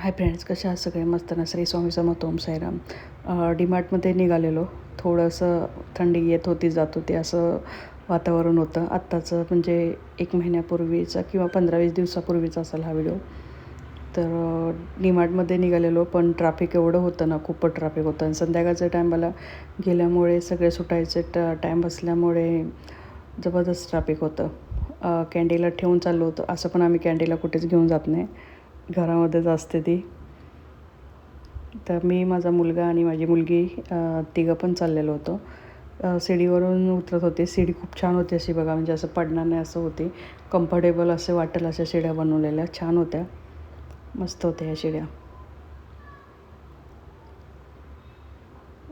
Hi friends, कशा आहात सगळे? मस्त ना? श्री स्वामी समर्थ. ओम साईराम. डीमार्टमध्ये निघालेलो. थोडंसं थंडी येत होती, जात होती, असं वातावरण होतं. आत्ताचं म्हणजे 1 महिन्यापूर्वीचा किंवा 15-20 दिवसापूर्वीचा असेल हा व्हिडिओ. तर डीमार्टमध्ये निघालेलो, पण ट्रॅफिक एवढं होतं ना, खूपच ट्रॅफिक होतं. आणि संध्याकाळच्या टायमाला गेल्यामुळे सगळे सुटायचे टाईम असल्यामुळे जबरदस्त ट्रॅफिक होतं. कॅन्डीला ठेवून चाललो होतो. असं पण आम्ही कॅन्डीला कुठेच घेऊन जात नाही, घरामध्येच असते ती. तर मी, माझा मुलगा आणि माझी मुलगी तिघं पण चाललेलो होतो. शिडीवरून उतरत होते. शिडी खूप छान होती अशी बघा, म्हणजे असं पडणार नाही असं होती. कम्फर्टेबल असं वाटेल अशा शिड्या बनवलेल्या छान होत्या, मस्त होत्या ह्या शिड्या.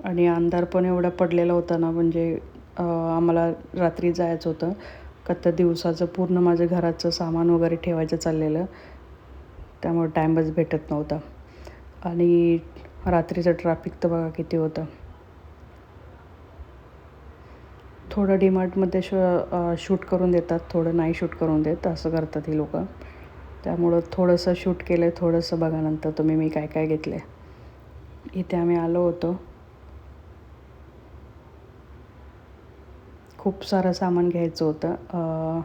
आणि अंधार पण एवढा पडलेला होता ना, म्हणजे आम्हाला रात्री जायचं होतं. का तर दिवसाचं पूर्ण माझं घराचं सामान वगैरे ठेवायचं चाललेलं, त्यामुळे टाईमच भेटत नव्हता. आणि रात्रीचं ट्रॅफिक तर बघा किती होतं. थोडं डीमार्टमध्ये शूट करून देतात, थोडं नाही शूट करून देत, असं करतात ही लोकं. त्यामुळं थोडंसं शूट केलं आहे. थोडंसं बघा नंतर तुम्ही मी काय काय घेतलं आहे. इथे आम्ही आलो होतो. खूप सारं सामान घ्यायचं होतं.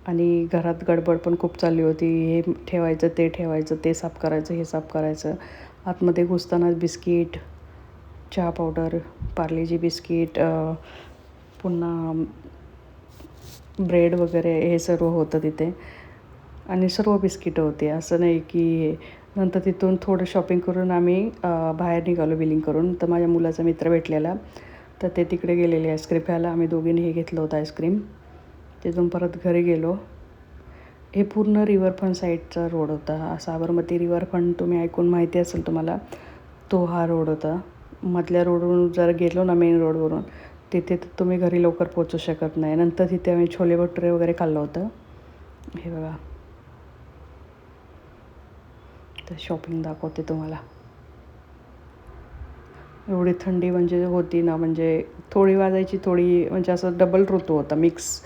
आणि घरात गडबड पण खूप चालली होती. हे ठेवायचं, ते ठेवायचं, ते साफ करायचं, हे साफ करायचं. आतमध्ये घुसतानाच बिस्किट, चहा पावडर, पार्लेजी बिस्किट, पुन्हा ब्रेड वगैरे हे सर्व होतं तिथे. आणि सर्व बिस्किटं होती, असं नाही की. नंतर तिथून थोडं शॉपिंग करून आम्ही बाहेर निघालो बिलिंग करून. तर माझ्या मुलाचा मित्र भेटलेला, तर ते तिकडे गेलेले आईस्क्रीम प्यायला. आम्ही दोघींनी हे घेतलं होतं आईस्क्रीम. तिथून परत घरी गेलो. हे पूर्ण रिव्हरफ्रंट साईडचा रोड होता. साबरमती रिव्हरफ्रंट तुम्ही ऐकून माहिती असेल तुम्हाला, तो हा रोड होता. मधल्या रोडवरून जर गेलो ना, मेन रोडवरून, तिथे तर तुम्ही घरी लवकर पोचू शकत नाही. नंतर तिथे आम्ही छोले भटुरे वगैरे खाल्लं होतं. हे बघा, तर शॉपिंग दाखवते तुम्हाला. एवढी थंडी म्हणजे होती ना, म्हणजे थोडी वाजायची, थोडी म्हणजे असं डबल ऋतू होता मिक्स.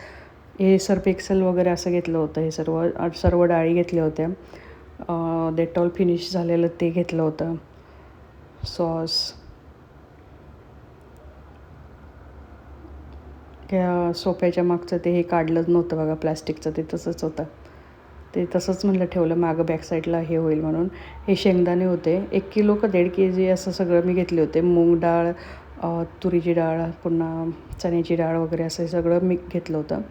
हे सर्फ एक्सेल वगैरे असं घेतलं होतं. हे सर्व डाळी घेतल्या होत्या. डेटॉल फिनिश झालेलं ते घेतलं होतं. सॉस, त्या सोफ्याच्या मागचं ते हे काढलंच नव्हतं बघा, प्लॅस्टिकचं, ते तसंच होतं. ते तसंच म्हणलं ठेवलं मागं बॅक साईडला हे होईल म्हणून. हे शेंगदाणे होते 1 किलो का 1.5 kg असं सगळं मी घेतले होते. मूग डाळ, तुरीची डाळ, पुन्हा चण्याची डाळ वगैरे असं सगळं मी घेतलं होतं.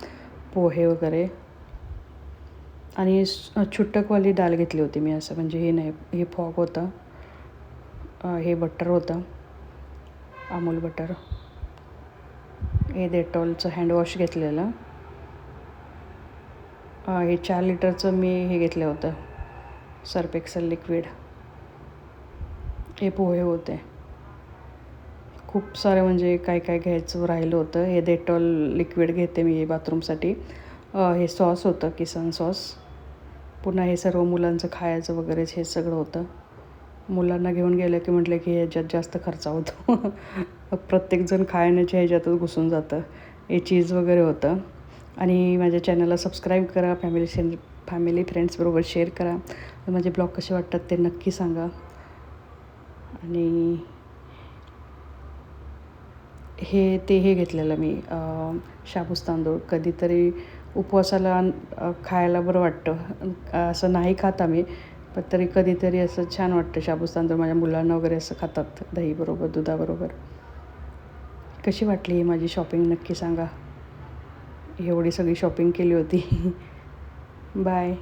पोहे वगैरे. आणि छुटकवाली डाळ घेतली होती मी, असं म्हणजे हे नाही. हे फॉग होतं. हे बटर होतं, अमूल बटर. हे डेटॉलचं हँडवॉश घेतलेलं. हे 4 लिटरचं मी हे घेतलं होतं, सर्फ एक्सेल लिक्विड. हे पोहे होते. खूप सारे म्हणजे काय काय घ्यायचं राहिलं होतं. हे डेटॉल लिक्विड घेते मी बाथरूमसाठी. हे सॉस होतं, किसन सॉस. पुन्हा हे सर्व मुलांचं खायचं वगैरेच हे सगळं होतं. मुलांना घेऊन गेलं की म्हटलं की ह्याच्यात जास्त खर्च होतो. प्रत्येकजण खाण्याच्या ह्याच्यातच घुसून जातं. हे चीज वगैरे होतं. आणि माझ्या चॅनलला सबस्क्राईब करा. फॅमिली फ्रेंड्सबरोबर शेअर करा. माझे ब्लॉग कसे वाटतात ते नक्की सांगा. आणि हे घेतलेलं मी, शाबूस तांदूळ. कधीतरी उपवासाला खायला बरं वाटतं. असं नाही खात आम्ही, पण तरी कधीतरी असं छान वाटतं शाबूस तांदूळ. माझ्या मुलांना वगैरे असं खातात दहीबरोबर, दुधाबरोबर. कशी वाटली ही माझी शॉपिंग नक्की सांगा. एवढी सगळी शॉपिंग केली होती. बाय.